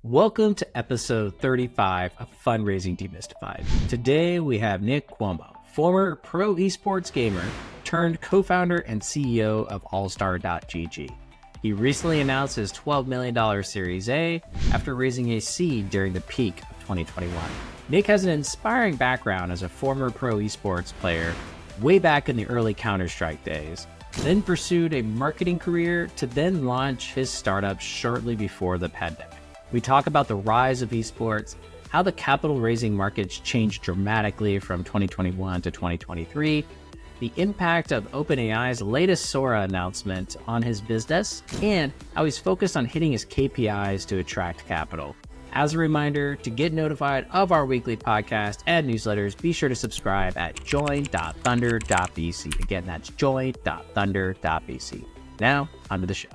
Welcome to episode 35 of Fundraising Demystified. Today we have Nick Cuomo, former pro esports gamer turned co-founder and CEO of AllStar.gg. He recently announced his $12 million Series A after raising a seed during the peak of 2021. Nick has an inspiring background as a former pro esports player way back in the early Counter-Strike days, then pursued a marketing career to then launch his startup shortly before the pandemic. We talk about the rise of esports, how the capital raising markets changed dramatically from 2021 to 2023, the impact of OpenAI's latest Sora announcement on his business, and how he's focused on hitting his KPIs to attract capital. As a reminder, to get notified of our weekly podcast and newsletters, be sure to subscribe at join.thunder.vc. Again, that's join.thunder.vc. Now, onto the show.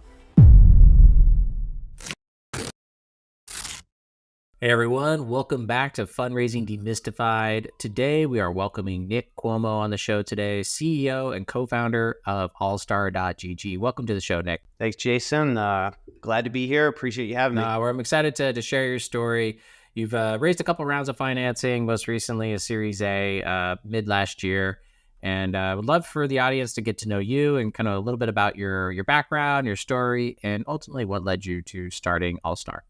Hey everyone, welcome back to Fundraising Demystified. Today we are welcoming Nick Cuomo on the show today, CEO and co-founder of AllStar.gg. Welcome to the show, Nick. Thanks, Jason. Glad to be here. Appreciate you having me. I'm excited to share your story. You've raised a couple rounds of financing, most recently a Series A mid last year. And I would love for the audience to get to know you and kind of a little bit about your background, your story, and ultimately what led you to starting AllStar.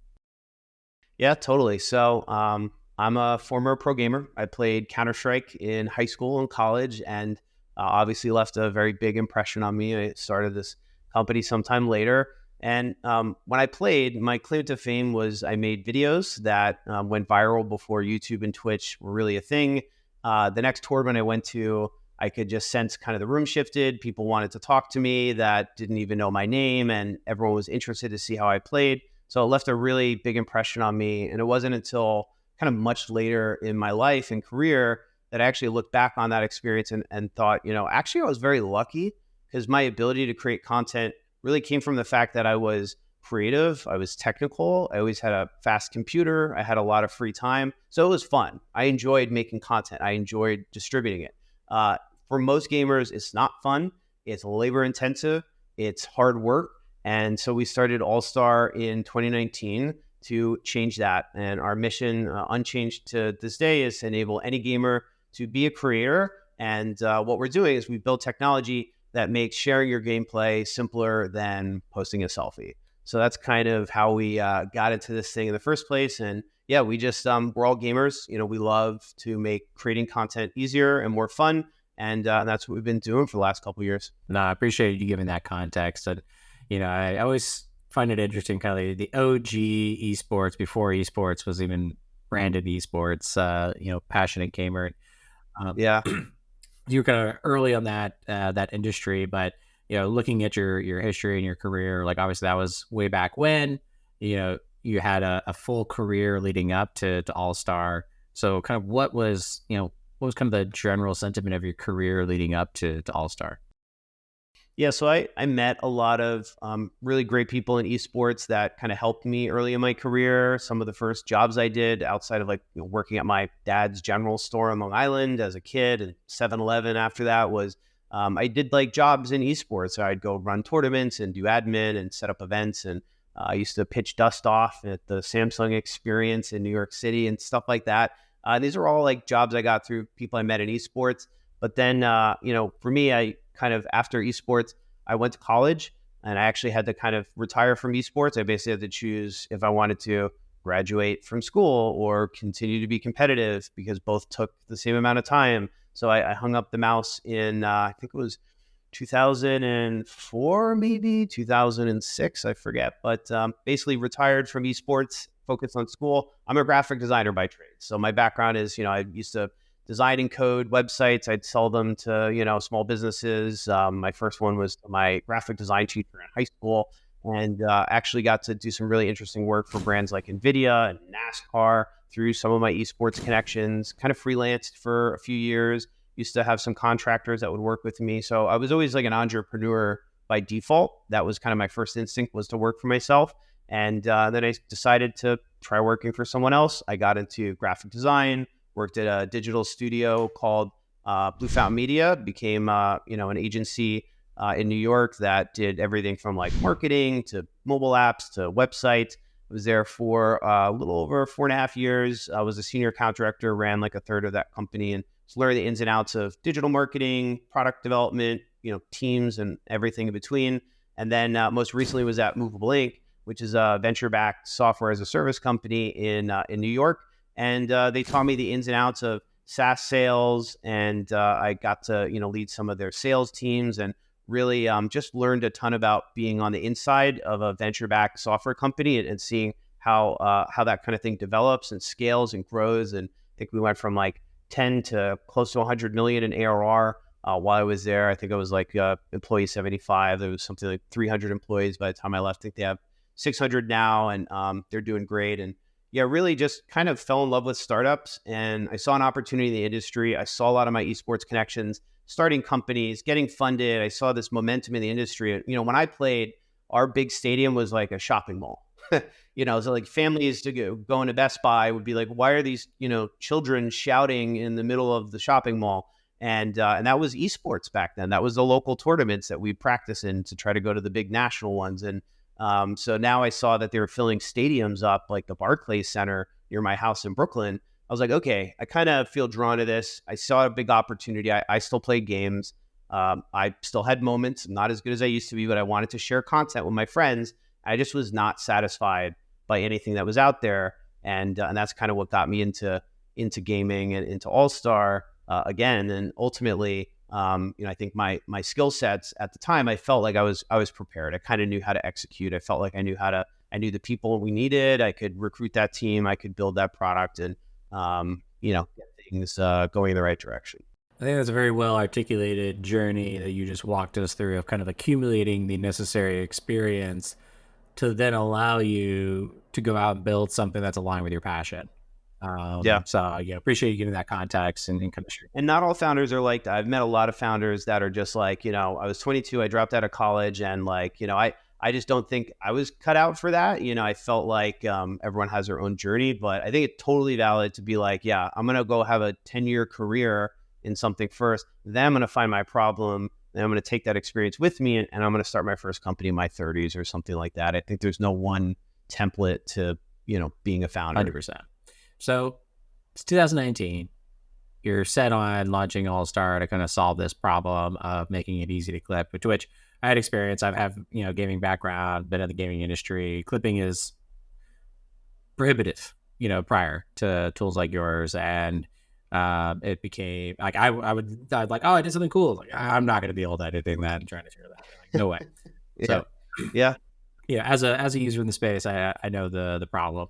Yeah, totally. So I'm a former pro gamer. I played Counter-Strike in high school and college, and obviously left a very big impression on me. I started this company sometime later. And when I played, my claim to fame was I made videos that went viral before YouTube and Twitch were really a thing. The next tournament I went to, I could just sense kind of the room shifted. People wanted to talk to me that didn't even know my name, and everyone was interested to see how I played. So it left a really big impression on me. And it wasn't until kind of much later in my life and career that I actually looked back on that experience and thought, actually I was very lucky because my ability to create content really came from the fact that I was creative, I was technical, I always had a fast computer, I had a lot of free time. So it was fun. I enjoyed making content. I enjoyed distributing it. For most gamers, it's not fun. It's labor intensive. It's hard work. And so we started AllStar in 2019 to change that. And our mission, unchanged to this day, is to enable any gamer to be a creator. And what we're doing is we build technology that makes sharing your gameplay simpler than posting a selfie. So that's kind of how we got into this thing in the first place. And yeah, we just, we're all gamers. We love to make creating content easier and more fun. And that's what we've been doing for the last couple of years. No, I appreciate you giving that context. I always find it interesting, kind of the OG esports before esports was even branded esports, passionate gamer. Yeah. You were kind of early on that industry, but, looking at your history and your career, like obviously that was way back when, you had a full career leading up to AllStar. So kind of what was kind of the general sentiment of your career leading up to AllStar? Yeah, so I met a lot of really great people in esports that kind of helped me early in my career. Some of the first jobs I did outside of working at my dad's general store on Long Island as a kid, and 7-Eleven after that was I did jobs in esports. So I'd go run tournaments and do admin and set up events. And I used to pitch dust off at the Samsung Experience in New York City and stuff like that. These are all jobs I got through people I met in esports. But then, for me, I kind of after esports, I went to college and I actually had to kind of retire from esports. I basically had to choose if I wanted to graduate from school or continue to be competitive because both took the same amount of time. So I hung up the mouse in, I think it was 2004, maybe 2006, I forget. But basically retired from esports, focused on school. I'm a graphic designer by trade. So my background is, I used to design and code websites. I'd sell them to, small businesses. My first one was my graphic design teacher in high school, and actually got to do some really interesting work for brands like NVIDIA and NASCAR through some of my esports connections, kind of freelanced for a few years, used to have some contractors that would work with me. So I was always an entrepreneur by default. That was kind of my first instinct, was to work for myself. And then I decided to try working for someone else. I got into graphic design, worked at a digital studio called Blue Fountain Media, became an agency in New York that did everything from marketing to mobile apps to websites. I was there for a little over 4.5 years. I was a senior account director, ran like a third of that company, and learned the ins and outs of digital marketing, product development, teams and everything in between. And then most recently was at Movable Inc., which is a venture-backed software as a service company in New York. And they taught me the ins and outs of SaaS sales, and I got to lead some of their sales teams, and really just learned a ton about being on the inside of a venture-backed software company, and seeing how that kind of thing develops and scales and grows. And I think we went from like 10 to close to 100 million in ARR while I was there. I think I was like employee 75. There was something like 300 employees by the time I left. I think they have 600 now, and they're doing great. And yeah, really just kind of fell in love with startups, and I saw an opportunity in the industry. I saw a lot of my esports connections, starting companies, getting funded. I saw this momentum in the industry. When I played, our big stadium was like a shopping mall. So like families to go into Best Buy would be like, why are these, children shouting in the middle of the shopping mall? And that was esports back then. That was the local tournaments that we practice in to try to go to the big national ones. And so now I saw that they were filling stadiums up, like the Barclays Center near my house in Brooklyn. I was like, okay, I kind of feel drawn to this. I saw a big opportunity. I still played games. I still had moments, not as good as I used to be, but I wanted to share content with my friends. I just was not satisfied by anything that was out there. And that's kind of what got me into gaming and into AllStar again. And ultimately, I think my skill sets at the time, I felt like I was prepared. I kind of knew how to execute. I felt like I knew the people we needed. I could recruit that team. I could build that product, and get things going in the right direction. I think that's a very well articulated journey that you just walked us through, of kind of accumulating the necessary experience to then allow you to go out and build something that's aligned with your passion. So appreciate you giving that context and kind of sharing. And not all founders are like that. I've met a lot of founders that are just like, I was 22, I dropped out of college, and like, I just don't think I was cut out for that. I felt like everyone has their own journey, but I think it's totally valid to be like, yeah, I'm going to go have a 10-year career in something first. Then I'm going to find my problem. Then I'm going to take that experience with me, and I'm going to start my first company in my 30s or something like that. I think there's no one template to, being a founder. 100%. So it's 2019. You're set on launching AllStar to kind of solve this problem of making it easy to clip, to which I had experience. I have, gaming background, been in the gaming industry. Clipping is prohibitive, prior to tools like yours. And it became like, I'd like, oh, I did something cool. Like, I'm not going to be able to editing that and trying to share that. Like, no way. Yeah. So yeah. As a user in the space, I know the problem.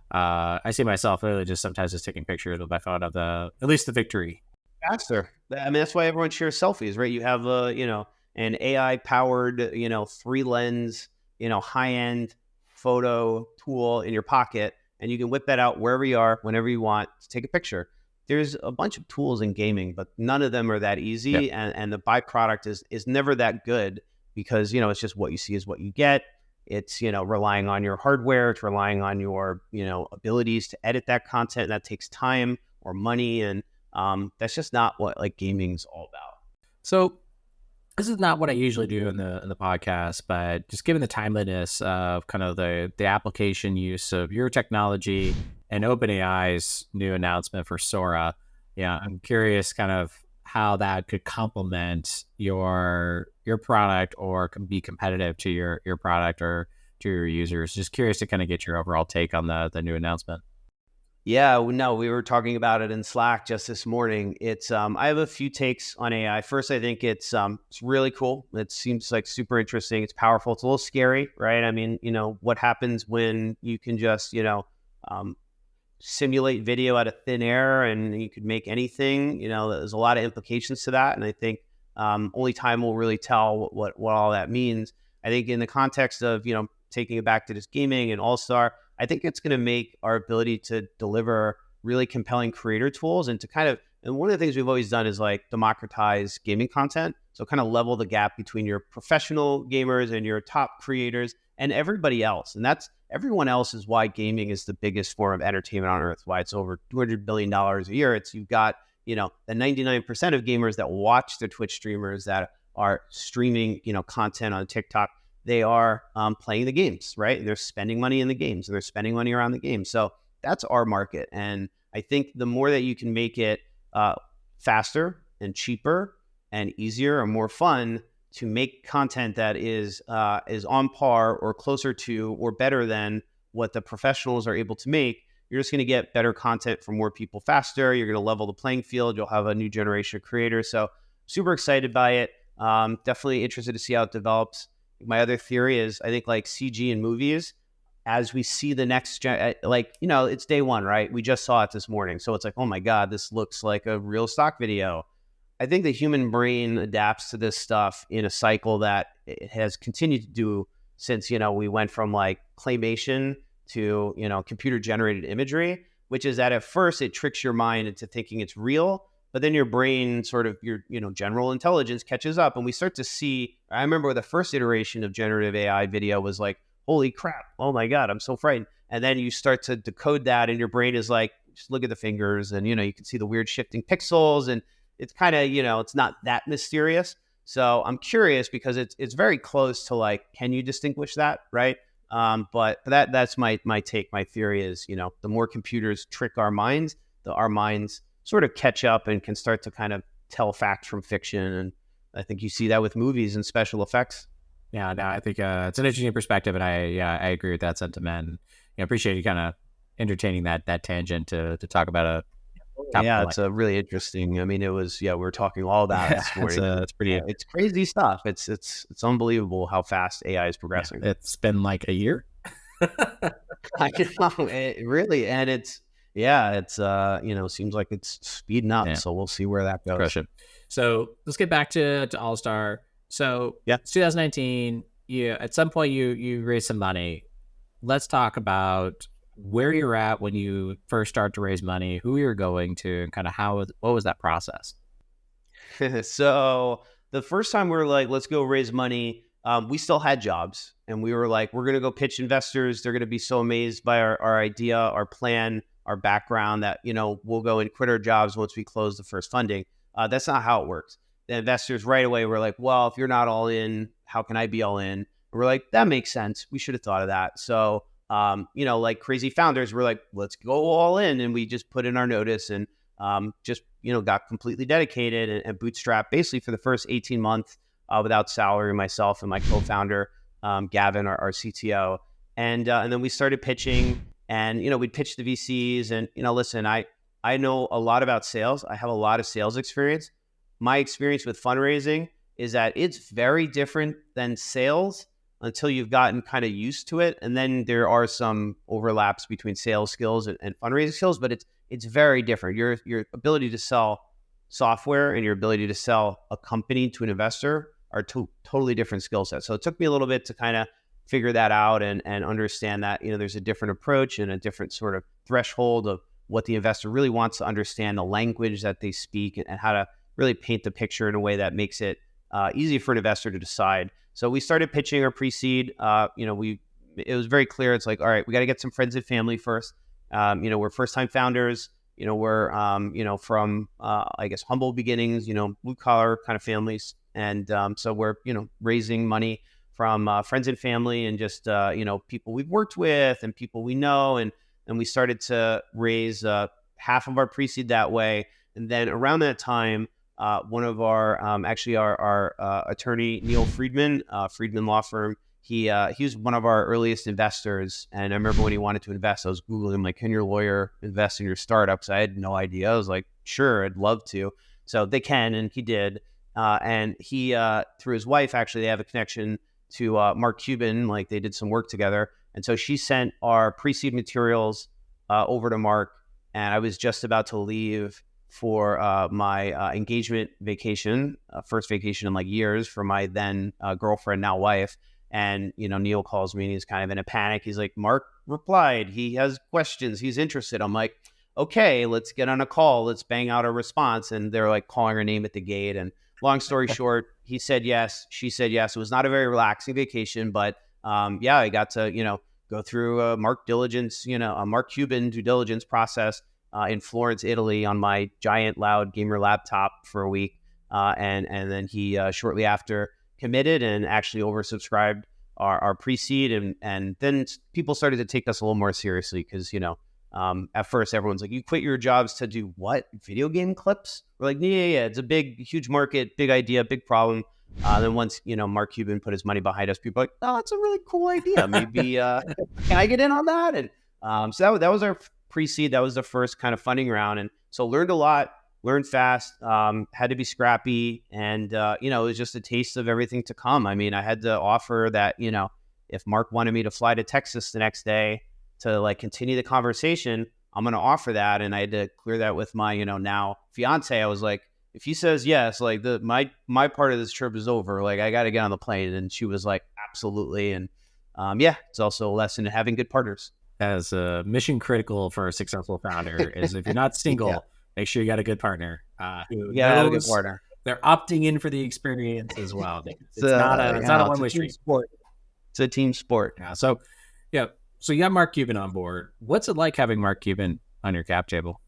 I see myself really just sometimes just taking pictures with my phone of at least the victory. Faster. I mean, that's why everyone shares selfies, right? You have an AI powered, 3-lens, high-end photo tool in your pocket, and you can whip that out wherever you are, whenever you want to take a picture. There's a bunch of tools in gaming, but none of them are that easy. Yeah. And the byproduct is never that good, because, it's just what you see is what you get. It's, relying on your hardware. It's relying on your, abilities to edit that content. And that takes time or money. And that's just not what like gaming's all about. So this is not what I usually do in the podcast, but just given the timeliness of kind of the application use of your technology and OpenAI's new announcement for Sora, I'm curious kind of how that could complement your product or can be competitive to your product or to your users. Just curious to kind of get your overall take on the new announcement. Yeah, no, we were talking about it in Slack just this morning. It's I have a few takes on AI. First, I think it's really cool. It seems like super interesting. It's powerful. It's a little scary, right? I mean, what happens when you can just, simulate video out of thin air and you could make anything? There's a lot of implications to that. And I think only time will really tell what all that means. I think in the context of, taking it back to just gaming and AllStar, I think it's going to make our ability to deliver really compelling creator tools and one of the things we've always done is like democratize gaming content. So kind of level the gap between your professional gamers and your top creators and everybody else. And everyone else is why gaming is the biggest form of entertainment on earth, why it's over $200 billion a year. You've got, the 99% of gamers that watch the Twitch streamers that are streaming, content on TikTok. they are playing the games, right? They're spending money in the games, and they're spending money around the game. So that's our market. And I think the more that you can make it faster and cheaper and easier and more fun to make content that is on par or closer to or better than what the professionals are able to make, you're just going to get better content from more people faster. You're going to level the playing field. You'll have a new generation of creators. So super excited by it. Definitely interested to see how it develops. My other theory is I think like CG in movies, as we see the next, it's day one, right? We just saw it this morning. So it's like, oh my God, this looks like a real stock video. I think the human brain adapts to this stuff in a cycle that it has continued to do since, we went from like claymation to, computer generated imagery, which is that at first it tricks your mind into thinking it's real, but then your brain sort of your, general intelligence catches up. And we start to see, I remember the first iteration of generative AI video was like, holy crap, oh my God, I'm so frightened. And then you start to decode that and your brain is like, just look at the fingers and, you can see the weird shifting pixels and it's kind of, it's not that mysterious. So I'm curious because it's very close to like, can you distinguish that, right? But that's my take. My theory is, the more computers trick our minds, our minds sort of catch up and can start to kind of tell fact from fiction. And I think you see that with movies and special effects. Yeah, no, I think it's an interesting perspective, and I agree with that sentiment. I appreciate you kind of entertaining that tangent to talk about a topic. Yeah, it's a really interesting. I mean, it was we were talking all about it this morning. It's pretty. It's crazy stuff. It's unbelievable how fast AI is progressing. Yeah, it's been like a year. I know, really, and it's seems like it's speeding up. Yeah. So we'll see where that goes. So let's get back to AllStar. So it's 2019. At some point you raised some money. Let's talk about where you're at when you first start to raise money, who you're going to, and kind of what was that process? So the first time we were like, let's go raise money, we still had jobs, and we were like, we're going to go pitch investors. They're going to be so amazed by our idea, our plan, our background that, we'll go and quit our jobs once we close the first funding. That's not how it works. The investors right away were like, well, if you're not all in, how can I be all in? And we're like, that makes sense. We should have thought of that. So, like crazy founders, we're like, let's go all in. And we just put in our notice and got completely dedicated and bootstrapped basically for the first 18 months without salary, myself and my co-founder, Gavin, our CTO. And then we started pitching and, we'd pitch the VCs and, listen, I know a lot about sales. I have a lot of sales experience. My experience with fundraising is that it's very different than sales until you've gotten kind of used to it. And then there are some overlaps between sales skills and fundraising skills, but it's very different. Your ability to sell software and your ability to sell a company to an investor are two totally different skill sets. So it took me a little bit to kind of figure that out and understand that, there's a different approach and a different sort of threshold of what the investor really wants to understand, the language that they speak and how to really paint the picture in a way that makes it easy for an investor to decide. So we started pitching our pre-seed. It was very clear. It's like, all right, we got to get some friends and family first. We're first-time founders. We're from I guess humble beginnings. Blue-collar kind of families, and so we're raising money from friends and family and just people we've worked with and people we know, and we started to raise half of our pre-seed that way. And then around that time, one of our attorney, Neil Friedman, Friedman Law Firm, he was one of our earliest investors. And I remember when he wanted to invest, I was Googling him, like, can your lawyer invest in your startups? I had no idea. I was like, sure, I'd love to. So they can, and he did. And he, through his wife, actually, they have a connection to Mark Cuban, like they did some work together. And so she sent our pre-seed materials over to Mark, and I was just about to leave for my engagement vacation, first vacation in like years for my then girlfriend, now wife. And, Neil calls me and he's kind of in a panic. He's like, Mark replied, he has questions, he's interested. I'm like, okay, let's get on a call. Let's bang out a response. And they're like calling her name at the gate. And long story short, he said yes, she said yes. It was not a very relaxing vacation, but I got to, go through a Mark Cuban due diligence process in Florence, Italy, on my giant, loud gamer laptop for a week. And then he shortly after committed and actually oversubscribed our pre-seed, and then people started to take us a little more seriously because, at first everyone's like, you quit your jobs to do what? Video game clips? We're like, yeah. It's a big, huge market, big idea, big problem. Then once, Mark Cuban put his money behind us, people are like, oh, that's a really cool idea. Maybe, can I get in on that? And so that was our pre-seed. That was the first kind of funding round. And so learned a lot, learned fast, had to be scrappy. And, it was just a taste of everything to come. I mean, I had to offer that, if Mark wanted me to fly to Texas the next day to like continue the conversation, I'm going to offer that. And I had to clear that with my, now fiance. I was like, if he says yes, like my part of this trip is over. Like I got to get on the plane. And she was like, absolutely. And it's also a lesson in having good partners. As mission critical for a successful founder is if you're not single, make sure you got a good partner. A good partner. They're opting in for the experience as well. It's not a one-way street. It's a team sport. Yeah. So you got Mark Cuban on board. What's it like having Mark Cuban on your cap table?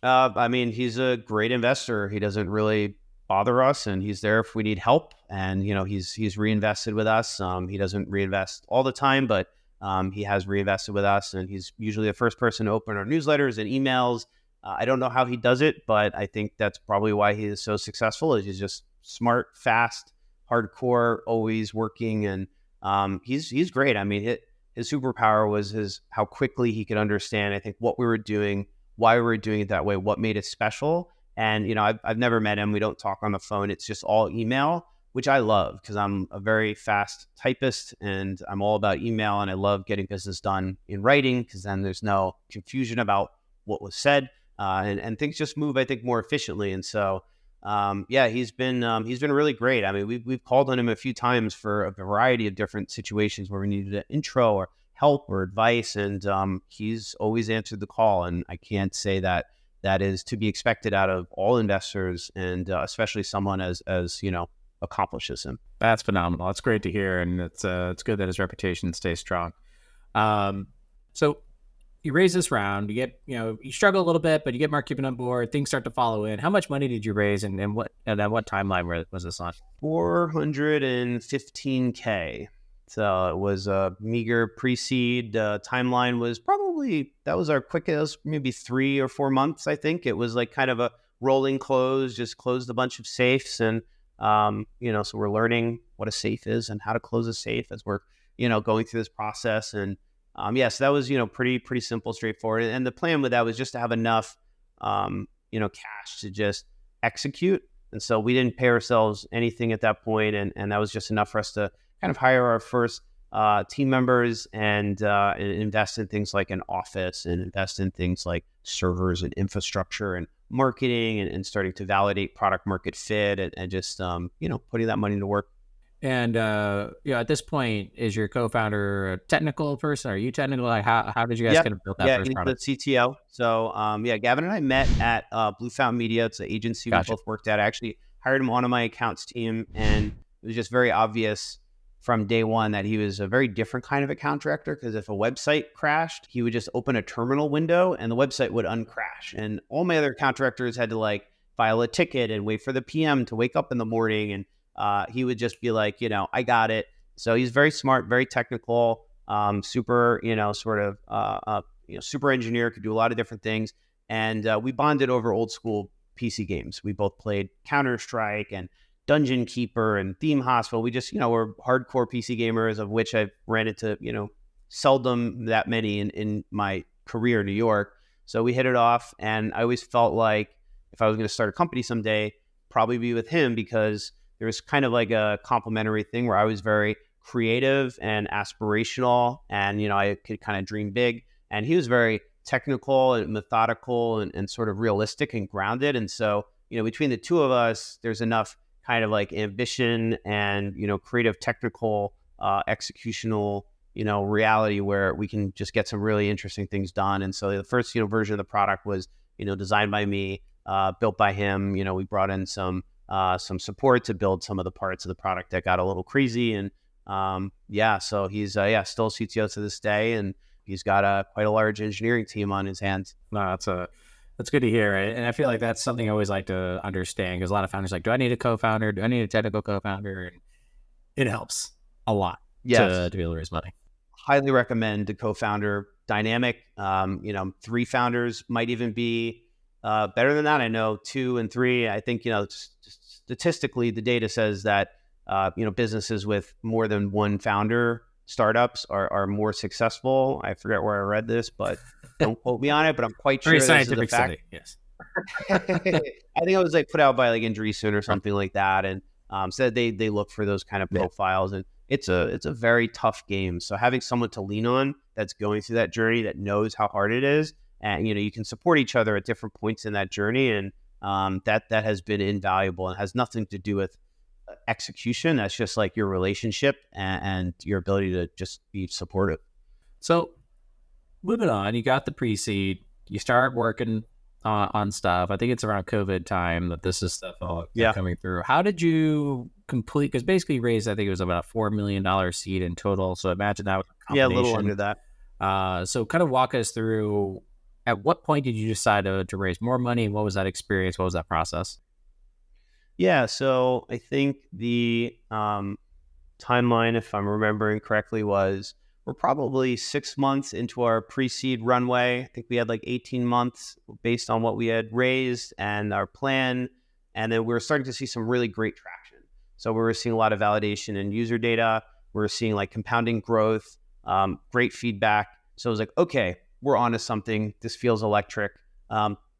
I mean, he's a great investor. He doesn't really bother us, and he's there if we need help. And he's reinvested with us. He doesn't reinvest all the time, but he has reinvested with us, and he's usually the first person to open our newsletters and emails. I don't know how he does it, but I think that's probably why he is so successful. Is he's just smart, fast, hardcore, always working, and he's great. I mean, his superpower was how quickly he could understand, I think, what we were doing, why we were doing it that way, what made it special. And, I've never met him. We don't talk on the phone. It's just all email, which I love because I'm a very fast typist and I'm all about email. And I love getting business done in writing because then there's no confusion about what was said. And things just move, I think, more efficiently. And so, he's been really great. I mean, we've called on him a few times for a variety of different situations where we needed an intro or help or advice, and he's always answered the call. And I can't say that is to be expected out of all investors, and especially someone as accomplishes him. That's phenomenal. That's great to hear, and it's good that his reputation stays strong. So you raise this round, you get, you struggle a little bit, but you get Mark Cuban on board, things start to follow in. How much money did you raise, and at what timeline was this on? $415K. So it was a meager pre-seed. Timeline was that was our quickest, maybe 3 or 4 months, I think. It was like kind of a rolling close, just closed a bunch of safes. And, so we're learning what a safe is and how to close a safe as we're, going through this process. And, so that was, pretty simple, straightforward. And the plan with that was just to have enough, cash to just execute. And so we didn't pay ourselves anything at that point. And that was just enough for us to kind of hire our first team members and invest in things like an office and invest in things like servers and infrastructure and marketing and starting to validate product market fit and just, putting that money to work. And, at this point, is your co-founder a technical person? Are you technical? Like how did you guys kind of build that first product? He's the CTO. So, Gavin and I met at Blue Fountain Media. It's an agency we both worked at. I actually hired him onto my accounts team, and it was just very obvious from day one that he was a very different kind of account director, because if a website crashed, he would just open a terminal window and the website would uncrash. And all my other account directors had to like file a ticket and wait for the PM to wake up in the morning. And he would just be like, I got it. So he's very smart, very technical, super, super engineer, could do a lot of different things. And we bonded over old school PC games. We both played Counter-Strike and Dungeon Keeper and Theme Hospital. We just, we're hardcore PC gamers, of which I've ran into, seldom that many in my career in New York. So we hit it off. And I always felt like if I was going to start a company someday, probably be with him, because there was kind of like a complementary thing where I was very creative and aspirational, and, I could kind of dream big. And he was very technical and methodical and sort of realistic and grounded. And so, between the two of us, there's enough kind of like ambition and, creative, technical, executional, reality where we can just get some really interesting things done. And so the first, version of the product was, designed by me, built by him. We brought in some support to build some of the parts of the product that got a little crazy. And so he's still CTO to this day, and he's got quite a large engineering team on his hands. No, that's good to hear. And I feel like that's something I always like to understand, because a lot of founders are like, do I need a co-founder? Do I need a technical co-founder? And it helps. a lot Yes. to be able to raise money. Highly recommend the co-founder dynamic. 3 founders might even be better than that. I know 2 and 3. I think, statistically, the data says that, businesses with more than one founder, startups are more successful. I forget where I read this, but don't quote me on it, but I'm quite sure Very this is the scientific fact. study, yes. I think it was like put out by like Andreessen or something like that. And said they look for those kind of profiles, and it's a very tough game. So having someone to lean on that's going through that journey, that knows how hard it is, and you can support each other at different points in that journey, and that has been invaluable and has nothing to do with execution. That's just like your relationship and your ability to just be supportive. So moving on, you got the pre-seed, you start working on stuff. I think it's around COVID time that this is stuff all coming through. How did you complete? Because basically you raised, I think it was about $4 million seed in total. So imagine that was a combination. Yeah, a little under that. So kind of walk us through, at what point did you decide to raise more money? What was that experience? What was that process? Yeah, so I think the timeline, if I'm remembering correctly, was we're probably 6 months into our pre-seed runway. I think we had like 18 months based on what we had raised and our plan. And then we were starting to see some really great traction. So we were seeing a lot of validation in user data. We were seeing like compounding growth, great feedback. So it was like, okay, we're onto something. This feels electric.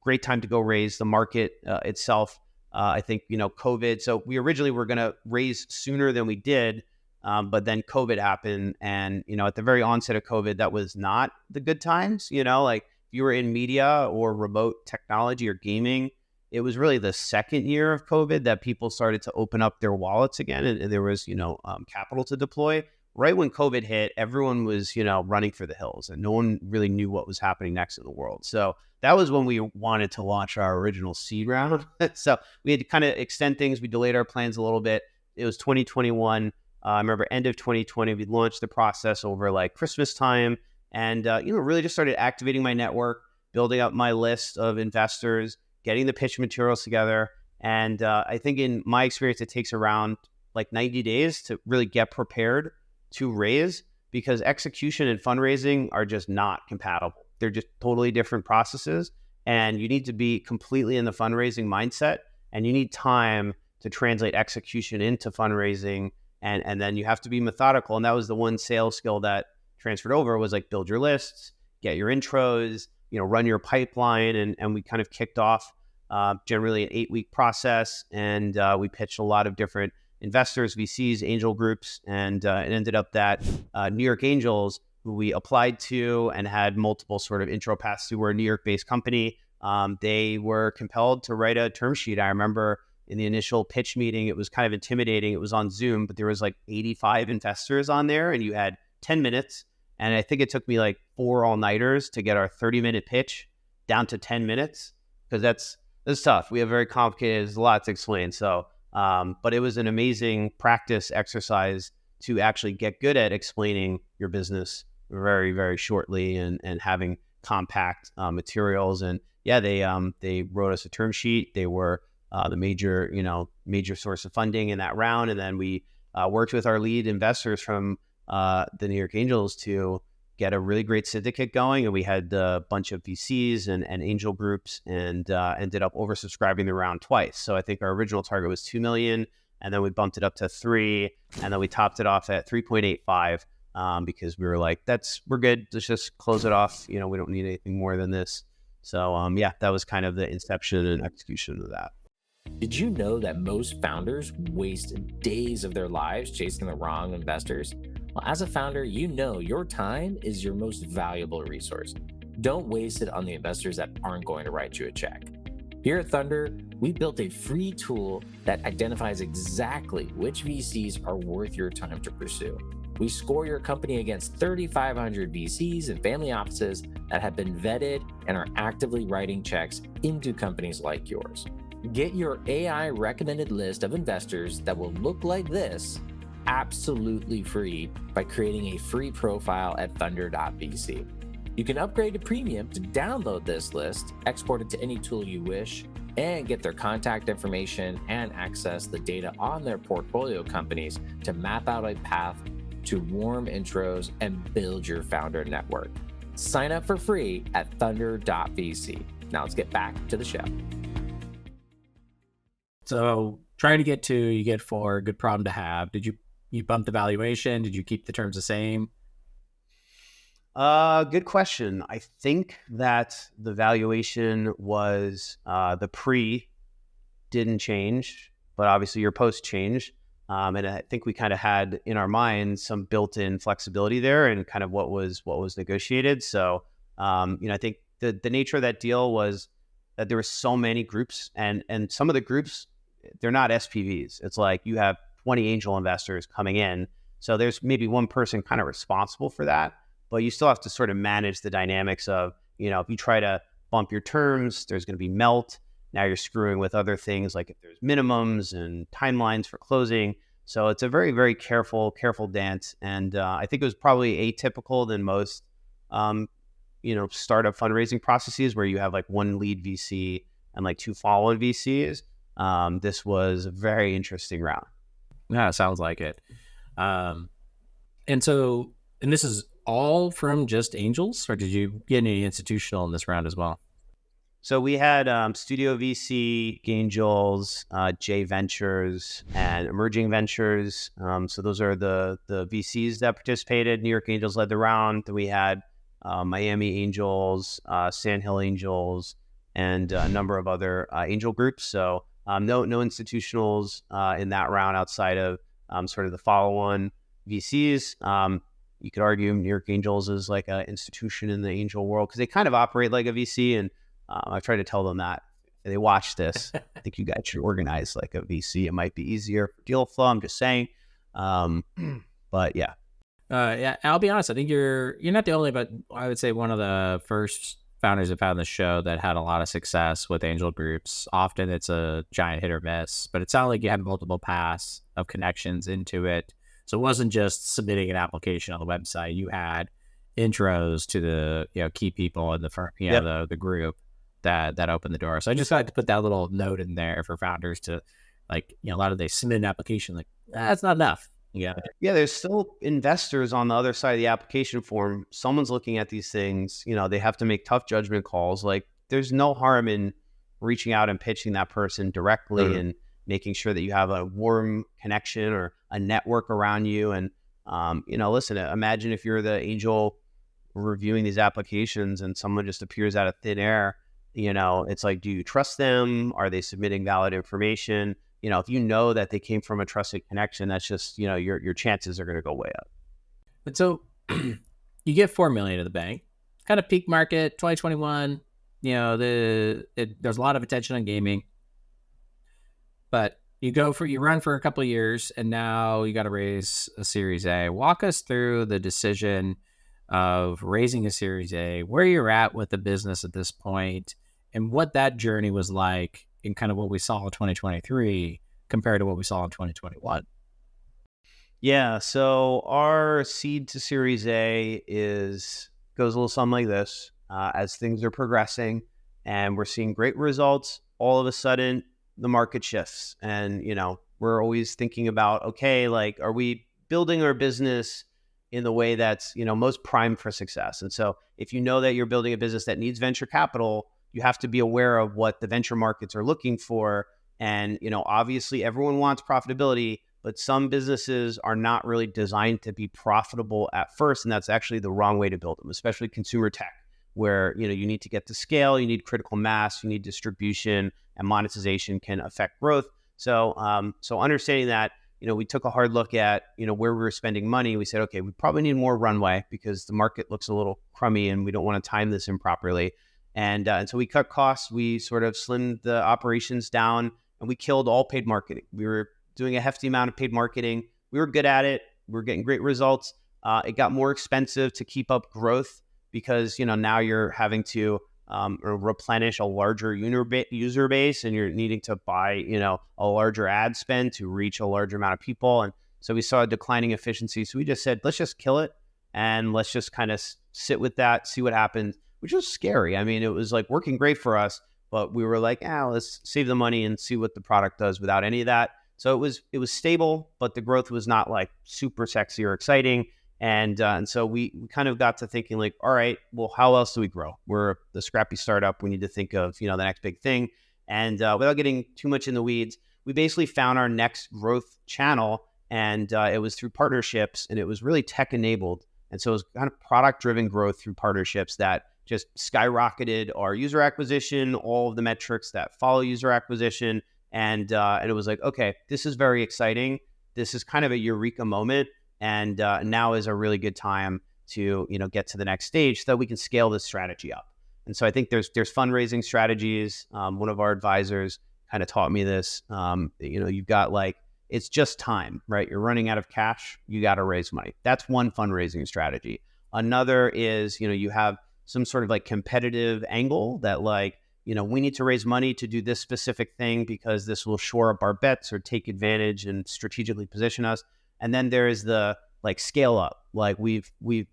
Great time to go raise. The market itself, I think, COVID. So we originally were going to raise sooner than we did. But then COVID happened, and, at the very onset of COVID, that was not the good times. Like if you were in media or remote technology or gaming, it was really the second year of COVID that people started to open up their wallets again, and there was, capital to deploy. Right when COVID hit, everyone was, running for the hills, and no one really knew what was happening next in the world. So that was when we wanted to launch our original seed round. So we had to kind of extend things. We delayed our plans a little bit. It was 2021. I remember end of 2020, we launched the process over like Christmas time, and really just started activating my network, building up my list of investors, getting the pitch materials together. And I think in my experience, it takes around like 90 days to really get prepared to raise, because execution and fundraising are just not compatible. They're just totally different processes, and you need to be completely in the fundraising mindset, and you need time to translate execution into fundraising. And then you have to be methodical. And that was the one sales skill that transferred over, was like build your lists, get your intros, run your pipeline. And we kind of kicked off generally an 8-week process. And we pitched a lot of different investors, VCs, angel groups. And it ended up that New York Angels, who we applied to and had multiple sort of intro paths to, were a New York-based company. They were compelled to write a term sheet. I remember in the initial pitch meeting, it was kind of intimidating. It was on Zoom, but there was like 85 investors on there, and you had 10 minutes. And I think it took me like 4 all-nighters to get our 30-minute pitch down to 10 minutes, because that's tough. We have very complicated, there's a lot to explain. So, but it was an amazing practice exercise to actually get good at explaining your business very, very shortly, and having compact materials. And yeah, they wrote us a term sheet. They were the major source of funding in that round. And then we worked with our lead investors from the New York Angels to get a really great syndicate going. And we had a bunch of VCs and angel groups, and ended up oversubscribing the round twice. So I think our original target was 2 million, and then we bumped it up to 3, and then we topped it off at 3.85 because we were like, we're good. Let's just close it off. We don't need anything more than this. So that was kind of the inception and execution of that. Did you know that most founders waste days of their lives chasing the wrong investors? Well, as a founder, your time is your most valuable resource. Don't waste it on the investors that aren't going to write you a check. Here at Thunder, we built a free tool that identifies exactly which VCs are worth your time to pursue. We score your company against 3,500 VCs and family offices that have been vetted and are actively writing checks into companies like yours. Get your AI recommended list of investors that will look like this absolutely free by creating a free profile at Thunder.vc. You can upgrade to premium to download this list, export it to any tool you wish, and get their contact information and access the data on their portfolio companies to map out a path to warm intros and build your founder network. Sign up for free at Thunder.vc. Now let's get back to the show. So trying to get to, you get 4, good problem to have. Did you bump the valuation? Did you keep the terms the same? Good question. I think that the valuation was the pre didn't change, but obviously your post changed. And I think we kind of had in our minds some built-in flexibility there and kind of what was negotiated. So, I think the nature of that deal was that there were so many groups, and some of the groups, they're not SPVs. It's like you have 20 angel investors coming in. So there's maybe one person kind of responsible for that, but you still have to sort of manage the dynamics of, if you try to bump your terms, there's going to be melt. Now you're screwing with other things like if there's minimums and timelines for closing. So it's a very, very careful dance. And I think it was probably atypical than most, startup fundraising processes where you have like one lead VC and like 2 follow-on VCs. This was a very interesting round. Yeah, sounds like it. And this is all from just angels, or did you get any institutional in this round as well? So we had Studio VC, Angels, J Ventures, and Emerging Ventures. So those are the VCs that participated. New York Angels led the round. Then we had Miami Angels, Sand Hill Angels, and a number of other angel groups. So no institutionals in that round outside of sort of the follow-on VCs. You could argue New York Angels is like an institution in the angel world because they kind of operate like a VC. And I try to tell them that if they watch this, I think you guys should organize like a VC. It might be easier for deal flow. I'm just saying. But yeah. Yeah, I'll be honest. I think you're not the only, but I would say one of the first founders I've had on the show that had a lot of success with angel groups. Often it's a giant hit or miss, but it sounded like you had multiple paths of connections into it. So it wasn't just submitting an application on the website. You had intros to the key people in the firm, the group that opened the door. So I just like to put that little note in there for founders to a lot of they submit an application like that's not enough. Yeah, there's still investors on the other side of the application form. Someone's looking at these things. They have to make tough judgment calls. Like there's no harm in reaching out and pitching that person directly and making sure that you have a warm connection or a network around you. And, listen, imagine if you're the angel reviewing these applications and someone just appears out of thin air, it's like, do you trust them? Are they submitting valid information? If you know that they came from a trusted connection, that's just, your chances are going to go way up. But so you get $4 million to the bank, kind of peak market, 2021, there's a lot of attention on gaming, but you run for a couple of years and now you got to raise a Series A. Walk us through the decision of raising a Series A, where you're at with the business at this point, and what that journey was like in kind of what we saw in 2023 compared to what we saw in 2021. Yeah, so our seed to Series A goes a little something like this. As things are progressing and we're seeing great results, all of a sudden the market shifts. And, we're always thinking about, okay, like, are we building our business in the way that's, most primed for success? And so if you know that you're building a business that needs venture capital, you have to be aware of what the venture markets are looking for. And, obviously everyone wants profitability, but some businesses are not really designed to be profitable at first. And that's actually the wrong way to build them, especially consumer tech, where, you need to get to scale, you need critical mass, you need distribution, and monetization can affect growth. So understanding that, we took a hard look at, where we were spending money. We said, okay, we probably need more runway because the market looks a little crummy and we don't want to time this improperly. And so we cut costs. We sort of slimmed the operations down and we killed all paid marketing. We were doing a hefty amount of paid marketing. We were good at it. We were getting great results. It got more expensive to keep up growth because, now you're having to replenish a larger user base and you're needing to buy, a larger ad spend to reach a larger amount of people. And so we saw a declining efficiency. So we just said, let's just kill it and let's just kind of sit with that, see what happens, which was scary. I mean, it was like working great for us, but we were like, let's save the money and see what the product does without any of that. So it was stable, but the growth was not like super sexy or exciting. And so we kind of got to thinking like, all right, well, how else do we grow? We're the scrappy startup. We need to think of, the next big thing. And without getting too much in the weeds, we basically found our next growth channel, and it was through partnerships, and it was really tech enabled. And so it was kind of product driven growth through partnerships that just skyrocketed our user acquisition, all of the metrics that follow user acquisition. And it was like, okay, this is very exciting. This is kind of a eureka moment. And now is a really good time to, get to the next stage so that we can scale this strategy up. And so I think there's fundraising strategies. One of our advisors kind of taught me this. You've got like, it's just time, right? You're running out of cash. You got to raise money. That's one fundraising strategy. Another is, you have some sort of like competitive angle that like, we need to raise money to do this specific thing because this will shore up our bets or take advantage and strategically position us. And then there is the like scale up. Like we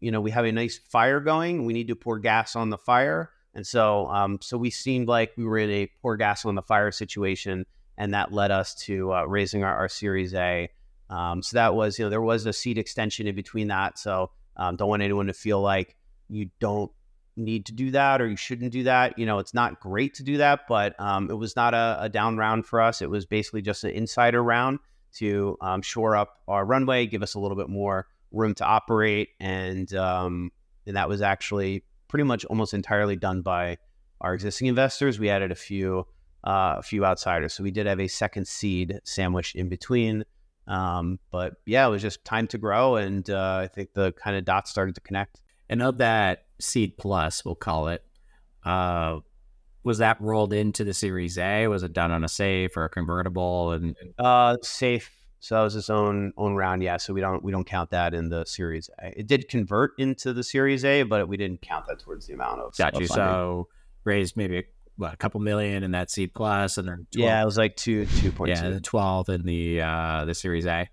have a nice fire going. We need to pour gas on the fire. And so we seemed like we were in a pour gas on the fire situation, and that led us to raising our Series A. So that was, there was a seed extension in between that. So don't want anyone to feel like you don't need to do that or you shouldn't do that. It's not great to do that, but it was not a down round for us. It was basically just an insider round to shore up our runway, give us a little bit more room to operate. And that was actually pretty much almost entirely done by our existing investors. We added a few outsiders. So we did have a second seed sandwiched in between. But yeah, it was just time to grow. And I think the kind of dots started to connect. And of that seed plus, we'll call it, was that rolled into the Series A? Was it done on a safe or a convertible? And safe. So that was its own round. Yeah. So we don't count that in the Series A. It did convert into the Series A, but we didn't count that towards the amount of. Got you. Funding. So raised maybe a couple million in that seed plus, and then 12. Yeah, it was like 2.2. Yeah, the 12 in the Series A.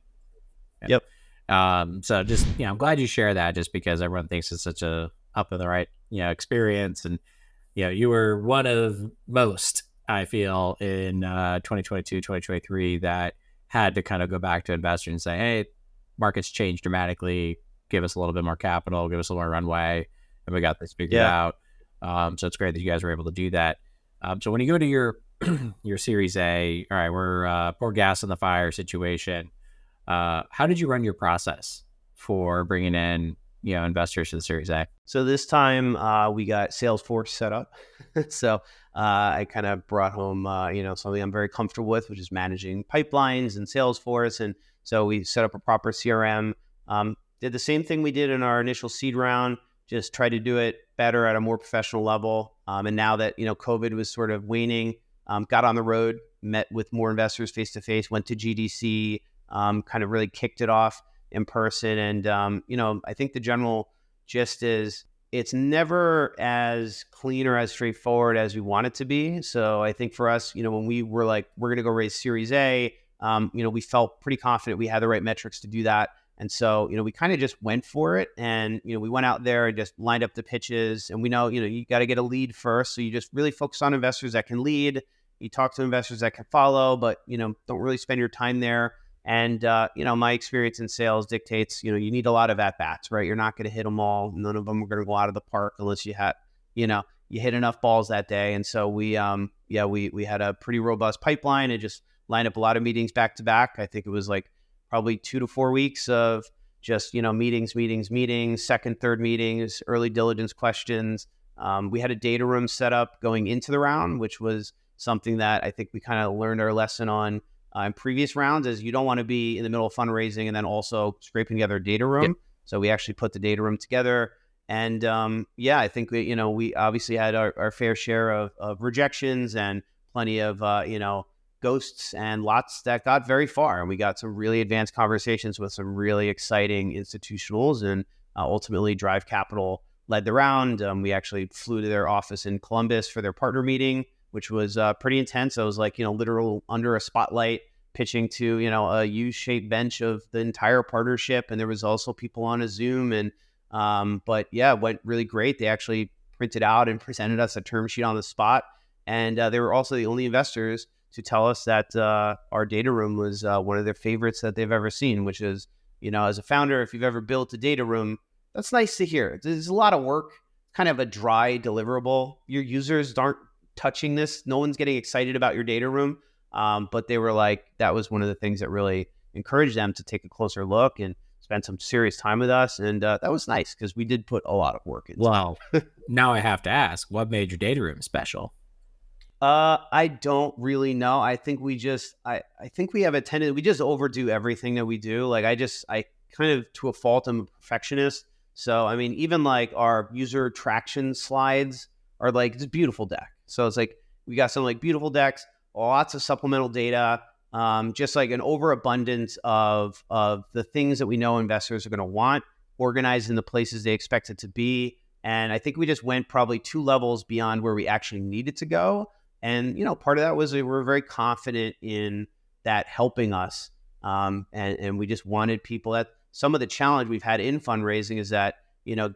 Yep. So just I'm glad you share that, just because everyone thinks it's such a up in the right experience, and you were one of most, I feel, in 2022, 2023 that had to kind of go back to investors and say, hey, markets changed dramatically, give us a little bit more capital, give us a little more runway, and we got this figured out. So it's great that you guys were able to do that. So when you go to your Series A, all right, we're pour gas on the fire situation. How did you run your process for bringing in investors to the Series A? So this time we got Salesforce set up. So I kind of brought home something I'm very comfortable with, which is managing pipelines and Salesforce. And so we set up a proper CRM. Did the same thing we did in our initial seed round, just tried to do it better at a more professional level. And now that COVID was sort of waning, got on the road, met with more investors face to face, went to GDC. Kind of really kicked it off in person. And, I think the general gist is it's never as clean or as straightforward as we want it to be. So I think for us, when we were like, we're going to go raise Series A, we felt pretty confident we had the right metrics to do that. And so, we kind of just went for it, and, we went out there and just lined up the pitches, and we know, you got to get a lead first. So you just really focus on investors that can lead. You talk to investors that can follow, but, don't really spend your time there. And, my experience in sales dictates, you need a lot of at-bats, right? You're not going to hit them all. None of them are going to go out of the park unless you hit enough balls that day. And so we had a pretty robust pipeline and just lined up a lot of meetings back to back. I think it was like probably 2 to 4 weeks of just, meetings, second, third meetings, early diligence questions. We had a data room set up going into the round, which was something that I think we kind of learned our lesson on in previous rounds, is you don't want to be in the middle of fundraising and then also scraping together a data room. Yep. So we actually put the data room together. And I think we obviously had our fair share of rejections and plenty of ghosts and lots that got very far. And we got some really advanced conversations with some really exciting institutionals, and ultimately Drive Capital led the round. We actually flew to their office in Columbus for their partner meeting, which was pretty intense. I was like, literal under a spotlight, pitching to, a U-shaped bench of the entire partnership. And there was also people on a Zoom. And, but yeah, it went really great. They actually printed out and presented us a term sheet on the spot. And they were also the only investors to tell us that our data room was one of their favorites that they've ever seen, which is, as a founder, if you've ever built a data room, that's nice to hear. There's a lot of work, kind of a dry deliverable. Your users aren't touching this. No one's getting excited about your data room. But they were like, that was one of the things that really encouraged them to take a closer look and spend some serious time with us. And that was nice because we did put a lot of work into it. Now I have to ask, what made your data room special? I don't really know. I think we just, I think we have a tendency, we just overdo everything that we do. Like I kind of, to a fault, I'm a perfectionist. So, I mean, even like our user traction slides are like this beautiful deck. So it's like, we got some like beautiful decks, lots of supplemental data, just like an overabundance of the things that we know investors are going to want, organized in the places they expect it to be. And I think we just went probably 2 levels beyond where we actually needed to go. And, part of that was we were very confident in that helping us. And we just wanted people that some of the challenge we've had in fundraising is that,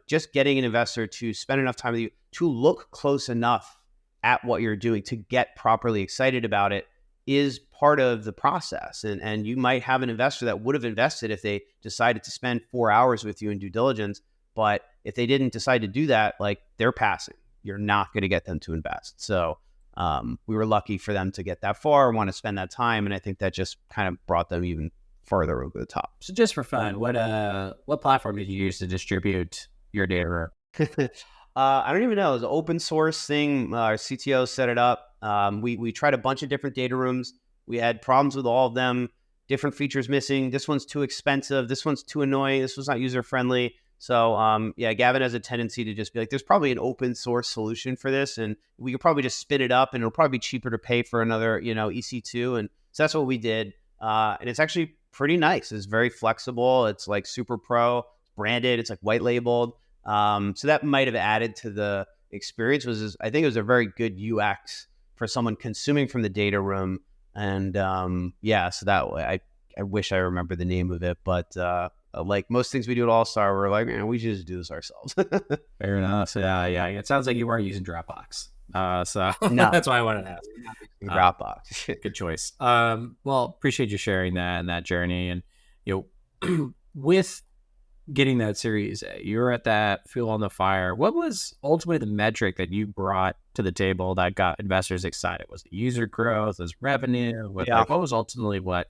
just getting an investor to spend enough time with you, to look close enough at what you're doing, to get properly excited about it is part of the process. And you might have an investor that would have invested if they decided to spend 4 hours with you in due diligence. But if they didn't decide to do that, like they're passing. You're not going to get them to invest. So we were lucky for them to get that far, want to spend that time. And I think that just kind of brought them even farther over the top. So just for fun, what platform did you use to distribute your data room? I don't even know. It was an open source thing. Our CTO set it up. We tried a bunch of different data rooms. We had problems with all of them, different features missing. This one's too expensive. This one's too annoying. This was not user friendly. So Gavin has a tendency to just be like, there's probably an open source solution for this. And we could probably just spin it up and it'll probably be cheaper to pay for another, EC2. And so that's what we did. And it's actually pretty nice. It's very flexible. It's like super pro, branded. It's like white labeled. So that might have added to the experience. I think it was a very good UX for someone consuming from the data room. And so that way, I wish I remember the name of it, but like most things we do at AllStar, we're like, man, we should just do this ourselves. Fair enough. So, yeah. It sounds like you weren't using Dropbox. So no. That's why I wanted to ask. Dropbox. Good choice. Well, appreciate you sharing that and that journey. And, with getting that Series A, you were at that fuel on the fire. What was ultimately the metric that you brought to the table that got investors excited? Was it user growth? Was it revenue? What was ultimately what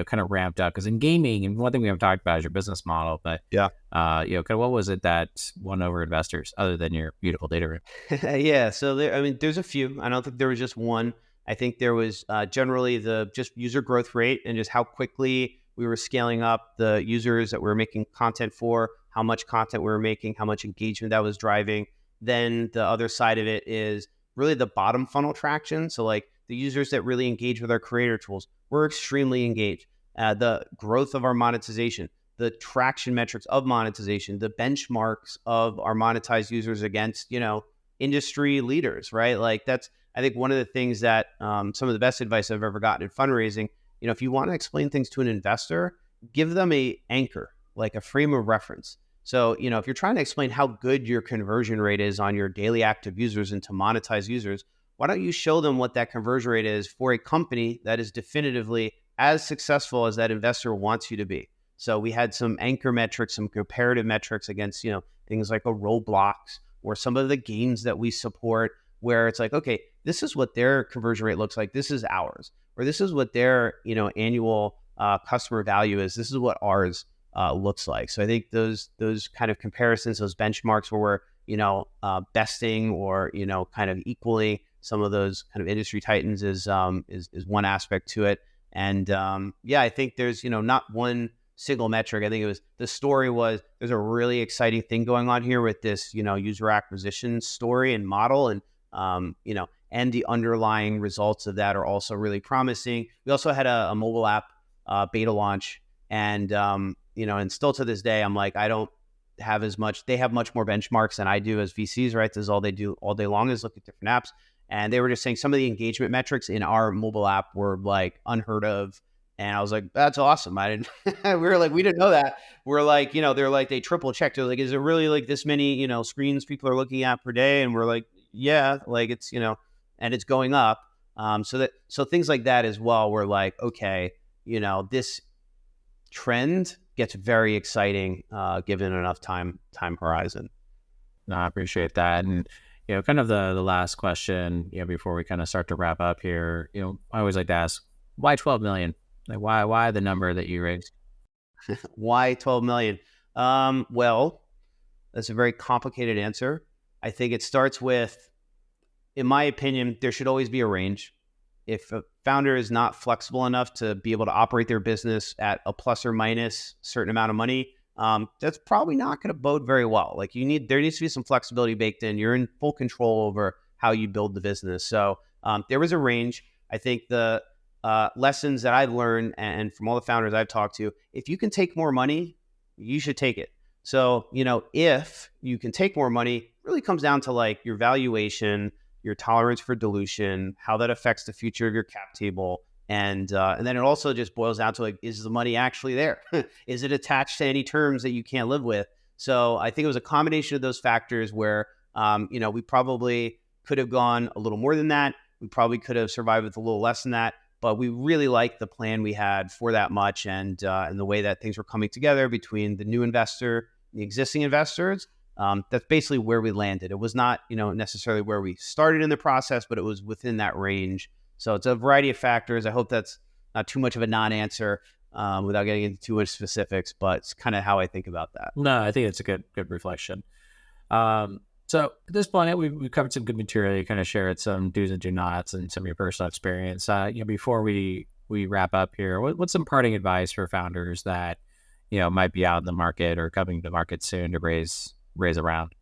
kind of ramped up? Because in gaming, and one thing we haven't talked about is your business model, but kind of what was it that won over investors other than your beautiful data room? So there's a few. I don't think there was just one. I think there was generally the just user growth rate and just how quickly we were scaling up the users that we were making content for, how much content we were making, how much engagement that was driving. Then the other side of it is really the bottom funnel traction. So like the users that really engage with our creator tools, we're extremely engaged. The growth of our monetization, the traction metrics of monetization, the benchmarks of our monetized users against, industry leaders, right? Like that's, I think one of the things that some of the best advice I've ever gotten in fundraising, if you want to explain things to an investor, give them a anchor, like a frame of reference. So, if you're trying to explain how good your conversion rate is on your daily active users and to monetize users, why don't you show them what that conversion rate is for a company that is definitively as successful as that investor wants you to be? So we had some anchor metrics, some comparative metrics against, things like a Roblox or some of the games that we support, where it's like, okay, this is what their conversion rate looks like. This is ours. Or this is what their, annual customer value is. This is what ours looks like. So I think those kind of comparisons, those benchmarks where we're, besting or, kind of equaling some of those kind of industry titans is one aspect to it. And I think there's, not one single metric. I think the story was there's a really exciting thing going on here with this, user acquisition story and model. And, and the underlying results of that are also really promising. We also had a mobile app beta launch, and and still to this day, I'm like, I don't have as much. They have much more benchmarks than I do as VCs, right? This is all they do all day long is look at different apps, and they were just saying some of the engagement metrics in our mobile app were like unheard of, and I was like, that's awesome. I didn't. we were like, we didn't know that. We're like, they're like they triple checked. They're like, is it really like this many screens people are looking at per day? And we're like, yeah, like it's and it's going up. So things like that as well. We're like, okay, this trend gets very exciting given enough time horizon. No, I appreciate that. And, kind of the last question, before we kind of start to wrap up here, I always like to ask, why 12 million? Like, why the number that you raised? Why 12 million? Well, that's a very complicated answer. I think it starts with, in my opinion, there should always be a range. If a founder is not flexible enough to be able to operate their business at a plus or minus certain amount of money, that's probably not going to bode very well. Like there needs to be some flexibility baked in. You're in full control over how you build the business. So there was a range. I think the lessons that I've learned and from all the founders I've talked to, if you can take more money, you should take it. So, if you can take more money, it really comes down to like your valuation, your tolerance for dilution, how that affects the future of your cap table. And then it also just boils down to like, is the money actually there? Is it attached to any terms that you can't live with? So I think it was a combination of those factors where, we probably could have gone a little more than that. We probably could have survived with a little less than that. But we really liked the plan we had for that much and the way that things were coming together between the new investor and the existing investors. That's basically where we landed. It was not, necessarily where we started in the process, but it was within that range. So it's a variety of factors. I hope that's not too much of a non-answer without getting into too much specifics, but it's kind of how I think about that. No, I think it's a good reflection. So at this point, we've covered some good material. You kind of shared some do's and do nots and some of your personal experience. Before we wrap up here, what's some parting advice for founders that might be out in the market or coming to market soon to raise a round?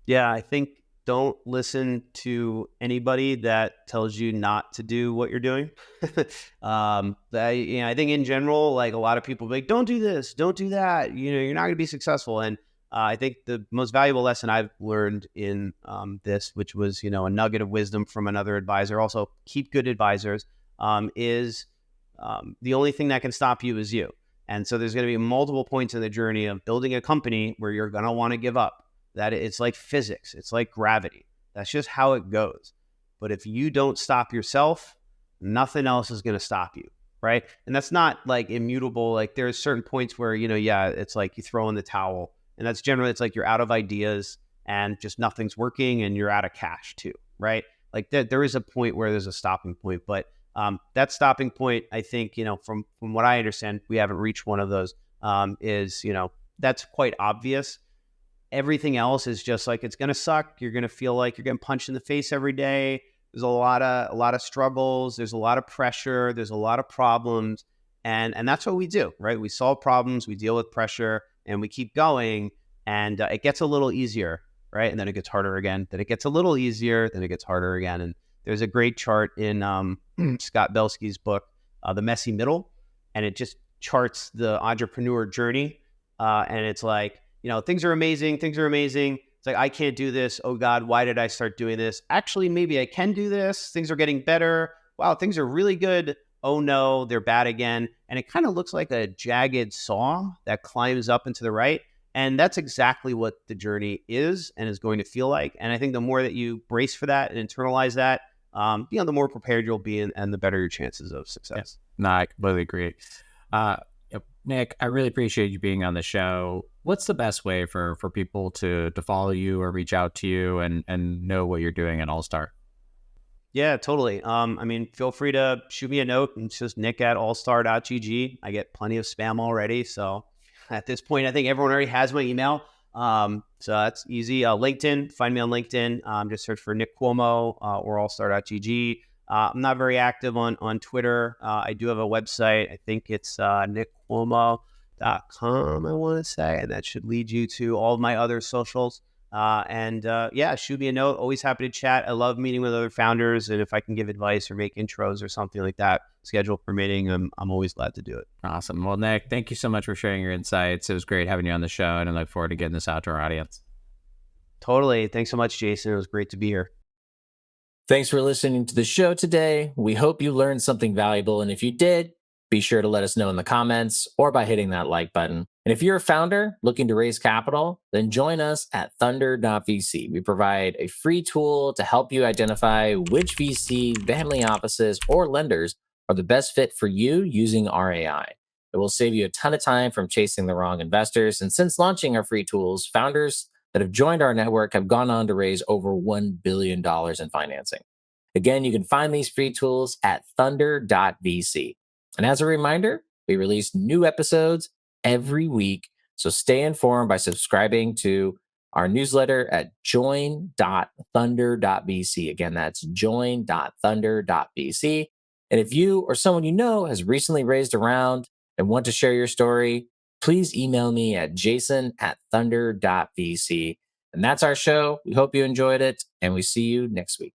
Yeah, I think don't listen to anybody that tells you not to do what you're doing. I think in general, like a lot of people be like, don't do this, don't do that. You're not going to be successful. And I think the most valuable lesson I've learned in this, which was, a nugget of wisdom from another advisor, also keep good advisors, is the only thing that can stop you is you. And so there's going to be multiple points in the journey of building a company where you're going to want to give up. That it's like physics. It's like gravity. That's just how it goes. But if you don't stop yourself, nothing else is going to stop you. Right. And that's not like immutable. Like there's certain points where, it's like you throw in the towel. And that's generally, it's like you're out of ideas and just nothing's working and you're out of cash too. Right. Like there is a point where there's a stopping point. But that stopping point, I think, from what I understand, we haven't reached one of those, is, that's quite obvious. Everything else is just like, it's going to suck. You're going to feel like you're getting punched in the face every day. There's a lot of struggles. There's a lot of pressure. There's a lot of problems. And that's what we do, right? We solve problems, we deal with pressure, and we keep going. And it gets a little easier, right? And then it gets harder again. Then it gets a little easier. Then it gets harder again. And there's a great chart in Scott Belsky's book, The Messy Middle. And it just charts the entrepreneur journey. And it's like, things are amazing. It's like, I can't do this. Oh God, why did I start doing this? Actually, maybe I can do this. Things are getting better. Wow, things are really good. Oh no, they're bad again. And it kind of looks like a jagged saw that climbs up and to the right. And that's exactly what the journey is and is going to feel like. And I think the more that you brace for that and internalize that, the more prepared you'll be and the better your chances of success. Yeah. No, I completely agree. Nick, I really appreciate you being on the show. What's the best way for people to follow you or reach out to you and know what you're doing at AllStar? Yeah, totally. Feel free to shoot me a note. It's just nick@allstar.gg. I get plenty of spam already. So at this point, I think everyone already has my email. So that's easy. LinkedIn, find me on LinkedIn. Just search for Nick Cuomo or allstar.gg. I'm not very active on Twitter. I do have a website. I think it's nickcuomo.com, I want to say, and that should lead you to all of my other socials. Shoot me a note. Always happy to chat. I love meeting with other founders, and if I can give advice or make intros or something like that, schedule permitting, I'm always glad to do it. Awesome. Well, Nick, thank you so much for sharing your insights. It was great having you on the show, and I look forward to getting this out to our audience. Totally. Thanks so much, Jason. It was great to be here. Thanks for listening to the show today. We hope you learned something valuable. And if you did, Be sure to let us know in the comments or by hitting that like button. And if you're a founder looking to raise capital, then join us at Thunder.vc. We provide a free tool to help you identify which VC, family offices, or lenders are the best fit for you using our AI. It will save you a ton of time from chasing the wrong investors. And since launching our free tools, founders that have joined our network have gone on to raise over $1 billion in financing. Again, you can find these free tools at Thunder.vc. And as a reminder, we release new episodes every week. So stay informed by subscribing to our newsletter at join.thunder.vc. Again, that's join.thunder.vc. And if you or someone you know has recently raised a round and want to share your story, please email me at jason@thunder.vc. And that's our show. We hope you enjoyed it, and we see you next week.